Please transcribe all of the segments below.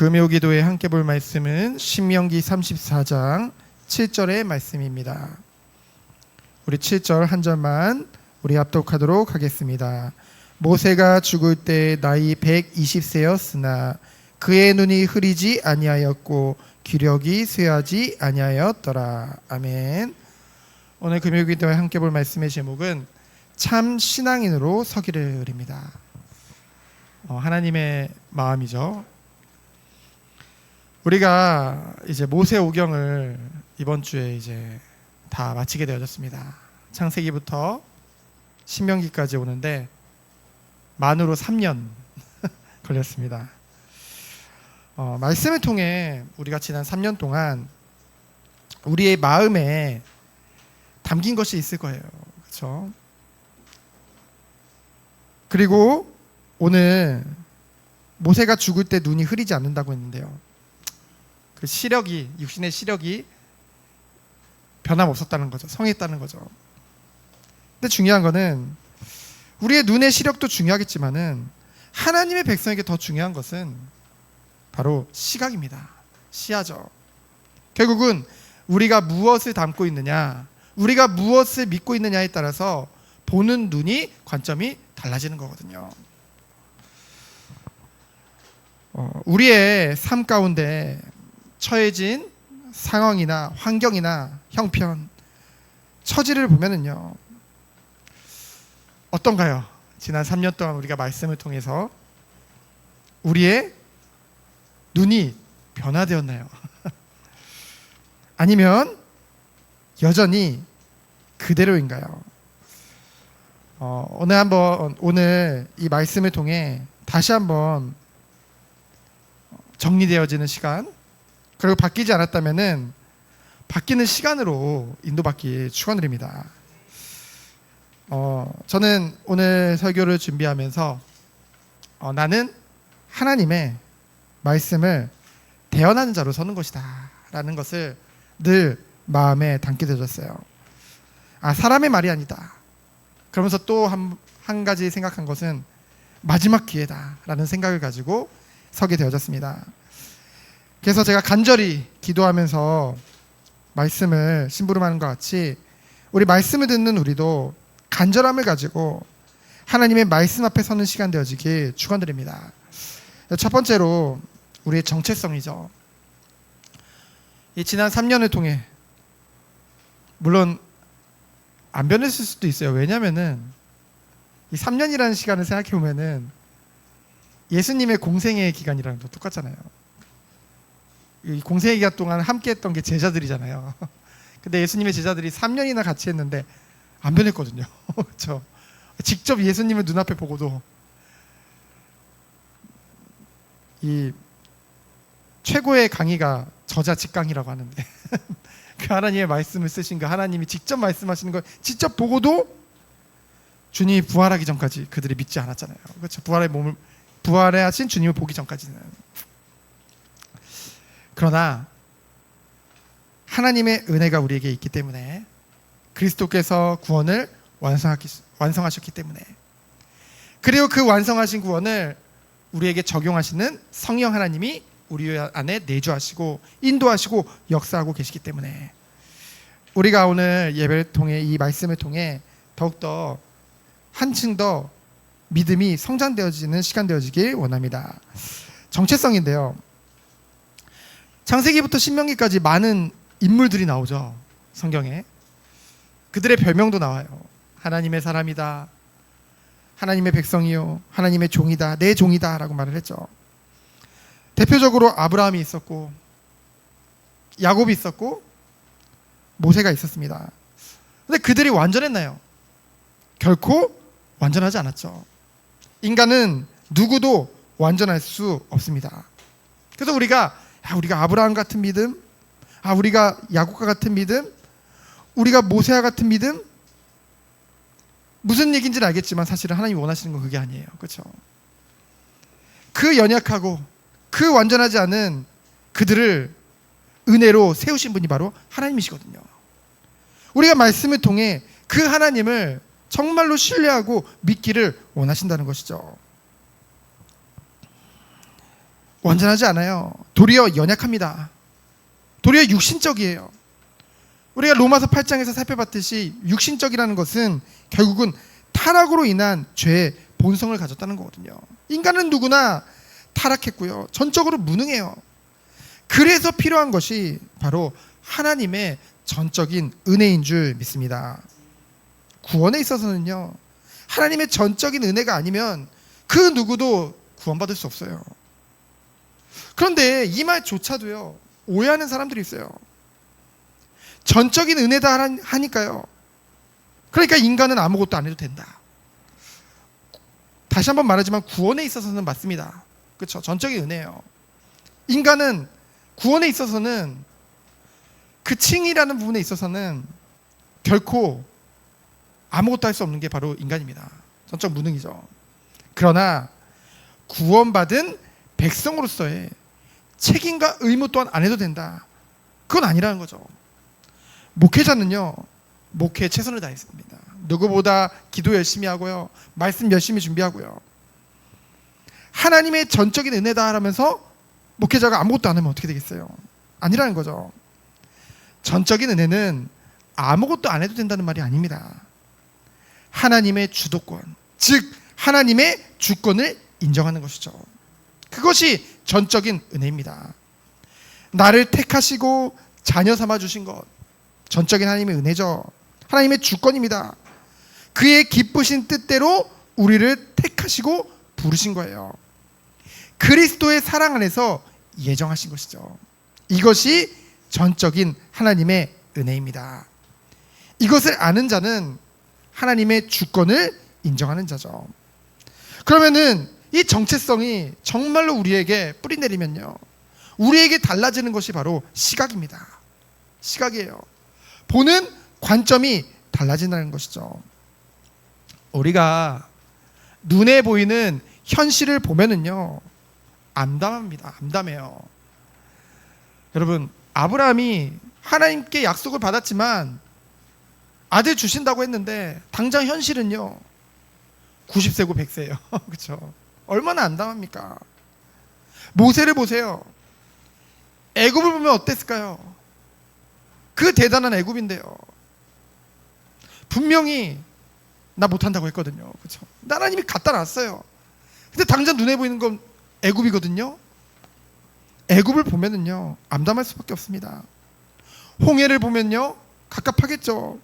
금요 기도에 함께 볼 말씀은 신명기 34장 7절의 말씀입니다. 우리 7절 한 절만 우리 합독하도록 하겠습니다. 모세가 죽을 때 나이 120세였으나 그의 눈이 흐리지 아니하였고 기력이 쇠하지 아니하였더라. 아멘. 오늘 금요 기도에 함께 볼 말씀의 제목은 참 신앙인으로 서기를입니다. 하나님의 마음이죠. 우리가 이제 모세오경을 이번 주에 이제 다 마치게 되어졌습니다. 창세기부터 신명기까지 오는데 만으로 3년 걸렸습니다. 말씀을 통해 우리가 지난 3년 동안 우리의 마음에 담긴 것이 있을 거예요. 그렇죠? 그리고 오늘 모세가 죽을 때 눈이 흐리지 않는다고 했는데요. 그 시력이, 육신의 시력이 변함없었다는 거죠. 성했다는 거죠. 근데 중요한 거는 우리의 눈의 시력도 중요하겠지만은 하나님의 백성에게 더 중요한 것은 바로 시각입니다. 시야죠. 결국은 우리가 무엇을 담고 있느냐, 우리가 무엇을 믿고 있느냐에 따라서 보는 눈이 관점이 달라지는 거거든요. 우리의 삶 가운데 처해진 상황이나 환경이나 형편, 처지를 보면은요, 어떤가요? 지난 3년 동안 우리가 말씀을 통해서 우리의 눈이 변화되었나요? 아니면 여전히 그대로인가요? 오늘 이 말씀을 통해 다시 한번 정리되어지는 시간, 그리고 바뀌지 않았다면은 바뀌는 시간으로 인도받기 축원드립니다. 저는 오늘 설교를 준비하면서 나는 하나님의 말씀을 대언하는 자로 서는 것이다 라는 것을 늘 마음에 담게 되었어요. 사람의 말이 아니다. 그러면서 또 한 가지 생각한 것은 마지막 기회다 라는 생각을 가지고 서게 되어졌습니다. 그래서 제가 간절히 기도하면서 말씀을 심부름하는 것 같이 우리 말씀을 듣는 우리도 간절함을 가지고 하나님의 말씀 앞에 서는 시간 되어지길 축원드립니다. 첫 번째로 우리의 정체성이죠. 이 지난 3년을 통해 물론 안 변했을 수도 있어요. 왜냐면은 이 3년이라는 시간을 생각해 보면은 예수님의 공생의 기간이랑 또 똑같잖아요. 이 공생의 기간 동안 함께 했던 게 제자들이잖아요. 근데 예수님의 제자들이 3년이나 같이 했는데 안 변했거든요. 그렇죠? 직접 예수님을 눈앞에 보고도 이 최고의 강의가 저자 직강이라고 하는데 그 하나님의 말씀을 쓰신 그 하나님이 직접 말씀하시는 걸 직접 보고도 주님이 부활하기 전까지 그들이 믿지 않았잖아요. 그렇죠? 부활하신 주님을 보기 전까지는. 그러나 하나님의 은혜가 우리에게 있기 때문에 그리스도께서 구원을 완성하셨기 때문에, 그리고 그 완성하신 구원을 우리에게 적용하시는 성령 하나님이 우리 안에 내주하시고 인도하시고 역사하고 계시기 때문에 우리가 오늘 예배를 통해 이 말씀을 통해 더욱더 한층 더 믿음이 성장되어지는 시간 되어지길 원합니다. 정체성인데요, 창세기부터 신명기까지 많은 인물들이 나오죠. 성경에 그들의 별명도 나와요. 하나님의 사람이다, 하나님의 백성이요, 하나님의 종이다, 내 종이다 라고 말을 했죠. 대표적으로 아브라함이 있었고 야곱이 있었고 모세가 있었습니다. 근데 그들이 완전했나요? 결코 완전하지 않았죠. 인간은 누구도 완전할 수 없습니다. 그래서 우리가 아브라함 같은 믿음, 우리가 야곱과 같은 믿음, 우리가 모세와 같은 믿음, 무슨 얘기인지는 알겠지만 사실은 하나님이 원하시는 건 그게 아니에요. 그렇죠? 그 연약하고 그 완전하지 않은 그들을 은혜로 세우신 분이 바로 하나님이시거든요. 우리가 말씀을 통해 그 하나님을 정말로 신뢰하고 믿기를 원하신다는 것이죠. 완전하지 않아요. 도리어 연약합니다. 도리어 육신적이에요. 우리가 로마서 8장에서 살펴봤듯이 육신적이라는 것은 결국은 타락으로 인한 죄의 본성을 가졌다는 거거든요. 인간은 누구나 타락했고요. 전적으로 무능해요. 그래서 필요한 것이 바로 하나님의 전적인 은혜인 줄 믿습니다. 구원에 있어서는요, 하나님의 전적인 은혜가 아니면 그 누구도 구원받을 수 없어요. 그런데 이 말조차도요, 오해하는 사람들이 있어요. 전적인 은혜다 하니까요, 그러니까 인간은 아무것도 안 해도 된다. 다시 한번 말하지만 구원에 있어서는 맞습니다. 그렇죠? 전적인 은혜예요. 인간은 구원에 있어서는, 그 칭이라는 부분에 있어서는 결코 아무것도 할 수 없는 게 바로 인간입니다. 전적 무능이죠. 그러나 구원받은 백성으로서의 책임과 의무 또한 안 해도 된다. 그건 아니라는 거죠. 목회자는요, 목회에 최선을 다했습니다. 누구보다 기도 열심히 하고요, 말씀 열심히 준비하고요. 하나님의 전적인 은혜다 하면서 목회자가 아무것도 안 하면 어떻게 되겠어요? 아니라는 거죠. 전적인 은혜는 아무것도 안 해도 된다는 말이 아닙니다. 하나님의 주도권, 즉 하나님의 주권을 인정하는 것이죠. 그것이 전적인 은혜입니다. 나를 택하시고 자녀 삼아 주신 것, 전적인 하나님의 은혜죠. 하나님의 주권입니다. 그의 기쁘신 뜻대로 우리를 택하시고 부르신 거예요. 그리스도의 사랑 안에서 예정하신 것이죠. 이것이 전적인 하나님의 은혜입니다. 이것을 아는 자는 하나님의 주권을 인정하는 자죠. 그러면은 이 정체성이 정말로 우리에게 뿌리 내리면요, 우리에게 달라지는 것이 바로 시각입니다. 시각이에요. 보는 관점이 달라진다는 것이죠. 우리가 눈에 보이는 현실을 보면은요, 암담합니다. 암담해요. 여러분, 아브라함이 하나님께 약속을 받았지만 아들 주신다고 했는데 당장 현실은요 90세고 100세예요. 그렇죠? 얼마나 암담합니까? 모세를 보세요. 애굽을 보면 어땠을까요? 그 대단한 애굽인데요, 분명히 나 못한다고 했거든요. 그렇죠? 하나님이 갖다 놨어요. 근데 당장 눈에 보이는 건 애굽이거든요. 애굽을 보면은요 암담할 수밖에 없습니다. 홍해를 보면요 갑갑하겠죠.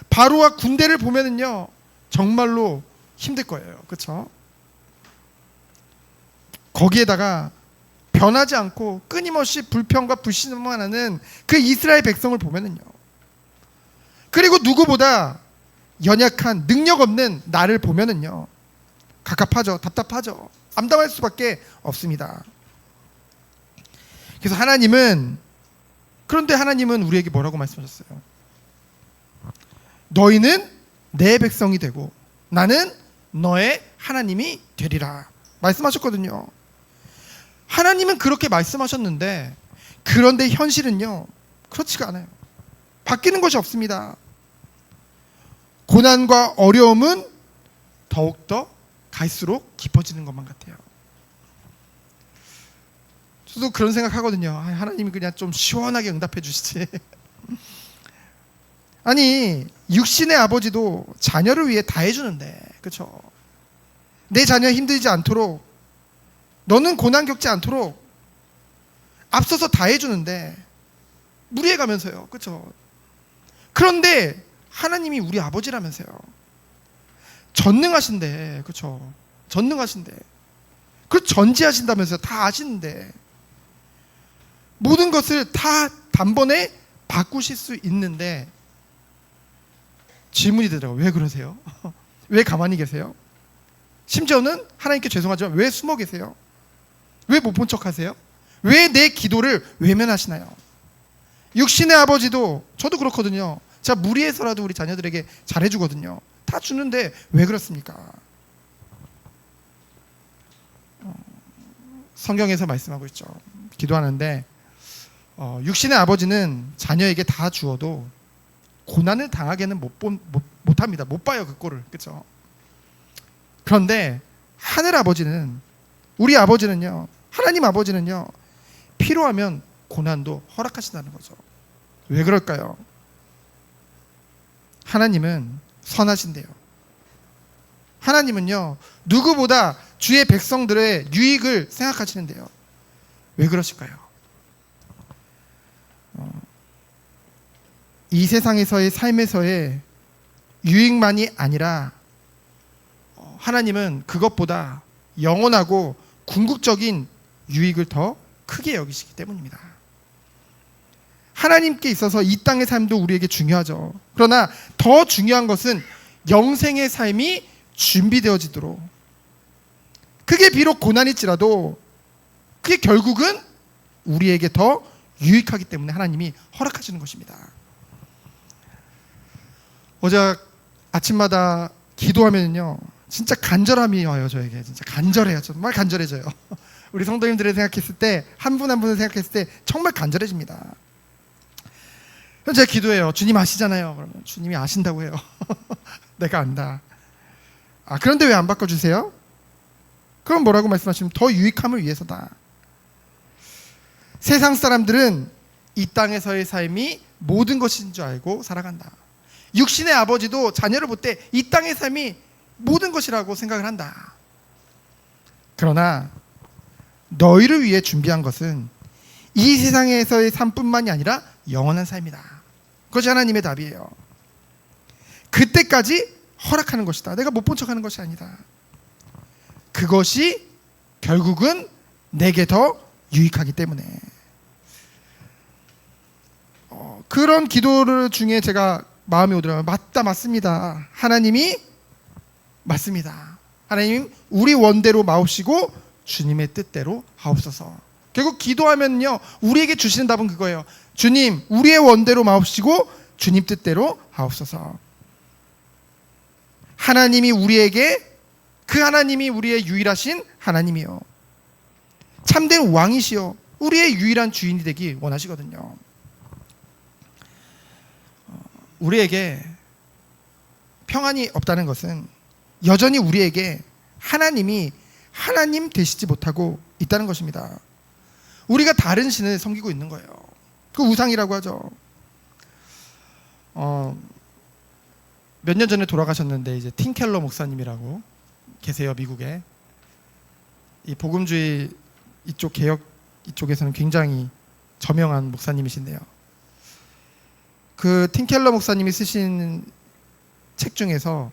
바로와 군대를 보면은요 정말로 힘들 거예요. 그렇죠? 거기에다가 변하지 않고 끊임없이 불평과 불신만 하는 그 이스라엘 백성을 보면은요, 그리고 누구보다 연약한 능력 없는 나를 보면은요 갑갑하죠. 답답하죠. 암담할 수밖에 없습니다. 그래서 그런데 하나님은 우리에게 뭐라고 말씀하셨어요? 너희는 내 백성이 되고 나는 너의 하나님이 되리라 말씀하셨거든요. 하나님은 그렇게 말씀하셨는데, 그런데 현실은요 그렇지가 않아요. 바뀌는 것이 없습니다. 고난과 어려움은 더욱더 갈수록 깊어지는 것만 같아요. 저도 그런 생각하거든요. 하나님이 그냥 좀 시원하게 응답해 주시지. 아니, 육신의 아버지도 자녀를 위해 다 해주는데, 그렇죠? 내 자녀 힘들지 않도록, 너는 고난 겪지 않도록 앞서서 다 해주는데 무리해 가면서요, 그렇죠? 그런데 하나님이 우리 아버지라면서요. 전능하신데, 그렇죠? 전능하신데, 그 전지하신다면서요. 다 아시는데 모든 것을 다 단번에 바꾸실 수 있는데 질문이 되더라고요. 왜 그러세요? 왜 가만히 계세요? 심지어는 하나님께 죄송하지만 왜 숨어 계세요? 왜 못 본 척 하세요? 왜 내 기도를 외면하시나요? 육신의 아버지도, 저도 그렇거든요. 제가 무리해서라도 우리 자녀들에게 잘해주거든요. 다 주는데 왜 그렇습니까? 성경에서 말씀하고 있죠. 기도하는데 육신의 아버지는 자녀에게 다 주어도 고난을 당하게는 못합니다. 못 봐요, 그 꼴을. 그렇죠? 그런데 하늘 아버지는, 우리 아버지는요 하나님 아버지는요, 필요하면 고난도 허락하신다는 거죠. 왜 그럴까요? 하나님은 선하신데요. 하나님은요, 누구보다 주의 백성들의 유익을 생각하시는데요. 왜 그러실까요? 이 세상에서의 삶에서의 유익만이 아니라 하나님은 그것보다 영원하고 궁극적인 유익을 더 크게 여기시기 때문입니다. 하나님께 있어서 이 땅의 삶도 우리에게 중요하죠. 그러나 더 중요한 것은 영생의 삶이 준비되어지도록, 그게 비록 고난일지라도 그게 결국은 우리에게 더 유익하기 때문에 하나님이 허락하시는 것입니다. 어제 아침마다 기도하면요, 진짜 간절함이 와요. 저에게 진짜 간절해요. 정말 간절해져요. 우리 성도님들을 생각했을 때, 한 분 한 분을 생각했을 때 정말 간절해집니다. 제가 기도해요. 주님 아시잖아요. 그러면 주님이 아신다고 해요. 내가 안다. 그런데 왜 안 바꿔주세요? 그럼 뭐라고 말씀하시면 더 유익함을 위해서다. 세상 사람들은 이 땅에서의 삶이 모든 것인 줄 알고 살아간다. 육신의 아버지도 자녀를 볼 때 이 땅의 삶이 모든 것이라고 생각을 한다. 그러나 너희를 위해 준비한 것은 이 세상에서의 삶뿐만이 아니라 영원한 삶이다. 그것이 하나님의 답이에요. 그때까지 허락하는 것이다. 내가 못 본 척하는 것이 아니다. 그것이 결국은 내게 더 유익하기 때문에. 그런 기도를 중에 제가 마음이 오더라고요. 맞습니다. 하나님이 맞습니다. 하나님, 우리 원대로 마옵시고 주님의 뜻대로 하옵소서. 결국 기도하면요, 우리에게 주시는 답은 그거예요. 주님, 우리의 원대로 마옵시고 주님 뜻대로 하옵소서. 하나님이 우리에게, 그 하나님이 우리의 유일하신 하나님이요, 참된 왕이시요, 우리의 유일한 주인이 되기 원하시거든요. 우리에게 평안이 없다는 것은 여전히 우리에게 하나님이 하나님 되시지 못하고 있다는 것입니다. 우리가 다른 신을 섬기고 있는 거예요. 그 우상이라고 하죠. 몇 년 전에 돌아가셨는데 이제 팀 켈러 목사님이라고 계세요. 미국에. 이 복음주의 이쪽 개혁 이쪽에서는 굉장히 저명한 목사님이신데요. 그 팀 켈러 목사님이 쓰신 책 중에서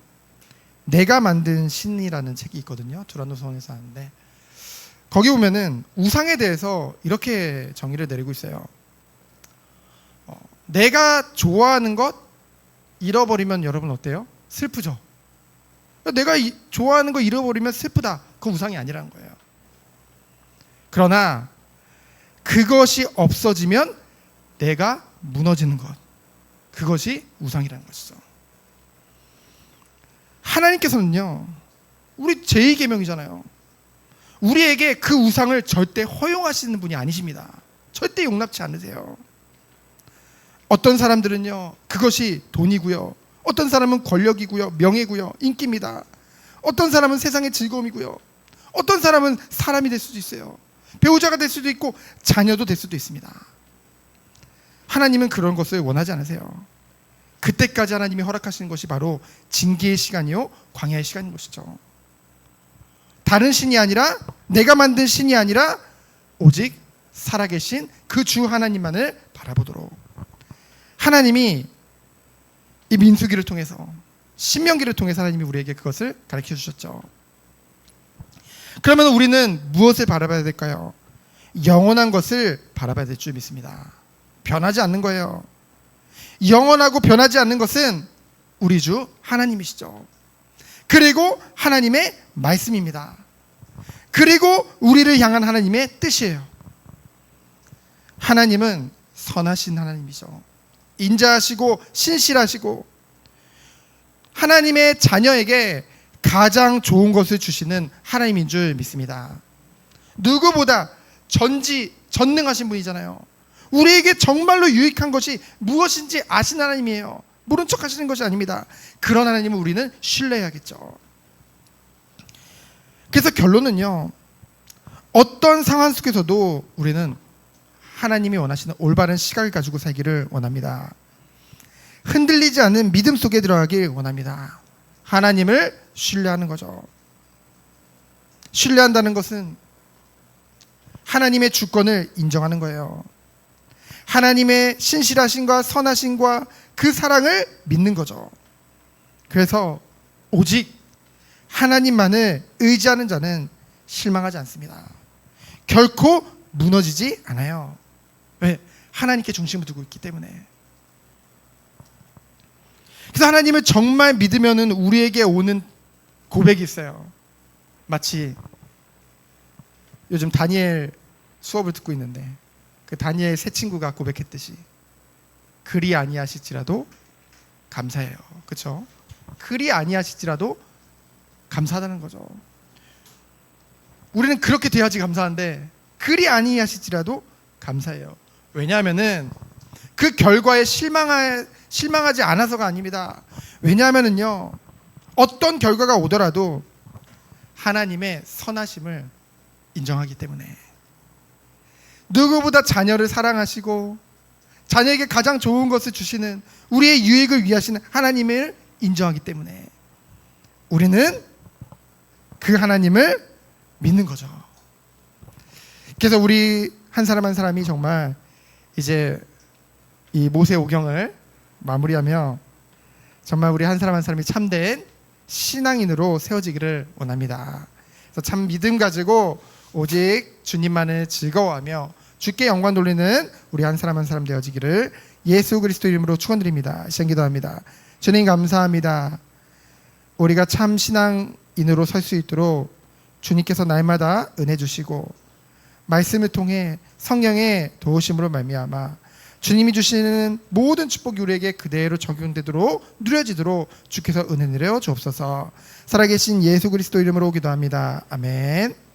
내가 만든 신이라는 책이 있거든요. 두란노성에서 하는데 거기 보면은 우상에 대해서 이렇게 정의를 내리고 있어요. 내가 좋아하는 것 잃어버리면 여러분 어때요? 슬프죠? 내가 좋아하는 거 잃어버리면 슬프다. 그건 우상이 아니라는 거예요. 그러나 그것이 없어지면 내가 무너지는 것, 그것이 우상이라는 것이죠. 하나님께서는요, 우리 제2계명이잖아요. 우리에게 그 우상을 절대 허용하시는 분이 아니십니다. 절대 용납치 않으세요. 어떤 사람들은요, 그것이 돈이고요, 어떤 사람은 권력이고요, 명예고요, 인기입니다. 어떤 사람은 세상의 즐거움이고요, 어떤 사람은 사람이 될 수도 있어요. 배우자가 될 수도 있고 자녀도 될 수도 있습니다. 하나님은 그런 것을 원하지 않으세요. 그때까지 하나님이 허락하시는 것이 바로 징계의 시간이요, 광야의 시간인 것이죠. 다른 신이 아니라, 내가 만든 신이 아니라 오직 살아계신 그 주 하나님만을 바라보도록 하나님이 이 민수기를 통해서, 신명기를 통해서 하나님이 우리에게 그것을 가르쳐 주셨죠. 그러면 우리는 무엇을 바라봐야 될까요? 영원한 것을 바라봐야 될 줄 믿습니다. 변하지 않는 거예요. 영원하고 변하지 않는 것은 우리 주 하나님이시죠. 그리고 하나님의 말씀입니다. 그리고 우리를 향한 하나님의 뜻이에요. 하나님은 선하신 하나님이죠. 인자하시고 신실하시고 하나님의 자녀에게 가장 좋은 것을 주시는 하나님인 줄 믿습니다. 누구보다 전능하신 분이잖아요. 우리에게 정말로 유익한 것이 무엇인지 아신 하나님이에요. 모른 척 하시는 것이 아닙니다. 그런 하나님을 우리는 신뢰해야겠죠. 그래서 결론은요, 어떤 상황 속에서도 우리는 하나님이 원하시는 올바른 시각을 가지고 살기를 원합니다. 흔들리지 않는 믿음 속에 들어가길 원합니다. 하나님을 신뢰하는 거죠. 신뢰한다는 것은 하나님의 주권을 인정하는 거예요. 하나님의 신실하심과 선하심과 그 사랑을 믿는 거죠. 그래서 오직 하나님만을 의지하는 자는 실망하지 않습니다. 결코 무너지지 않아요. 왜? 하나님께 중심을 두고 있기 때문에. 그래서 하나님을 정말 믿으면은 우리에게 오는 고백이 있어요. 마치 요즘 다니엘 수업을 듣고 있는데 그 다니엘 새 친구가 고백했듯이 그리 아니하실지라도 감사해요. 그렇죠? 그리 아니하실지라도 감사하다는 거죠. 우리는 그렇게 돼야지 감사한데 그리 아니하실지라도 감사해요. 왜냐하면은 그 결과에 실망하지 않아서가 아닙니다. 왜냐하면은요, 어떤 결과가 오더라도 하나님의 선하심을 인정하기 때문에. 누구보다 자녀를 사랑하시고 자녀에게 가장 좋은 것을 주시는, 우리의 유익을 위하시는 하나님을 인정하기 때문에 우리는 그 하나님을 믿는 거죠. 그래서 우리 한 사람 한 사람이 정말 이제 이 모세오경을 마무리하며 정말 우리 한 사람 한 사람이 참된 신앙인으로 세워지기를 원합니다. 그래서 참 믿음 가지고 오직 주님만을 즐거워하며 주께 영광 돌리는 우리 한 사람 한 사람 되어지기를 예수 그리스도 이름으로 축원드립니다. 시간 기도합니다. 주님 감사합니다. 우리가 참 신앙인으로 설 수 있도록 주님께서 날마다 은혜 주시고 말씀을 통해 성령의 도우심으로 말미암아 주님이 주시는 모든 축복이 우리에게 그대로 적용되도록 누려지도록 주께서 은혜 내려 주옵소서. 살아계신 예수 그리스도 이름으로 기도합니다. 아멘.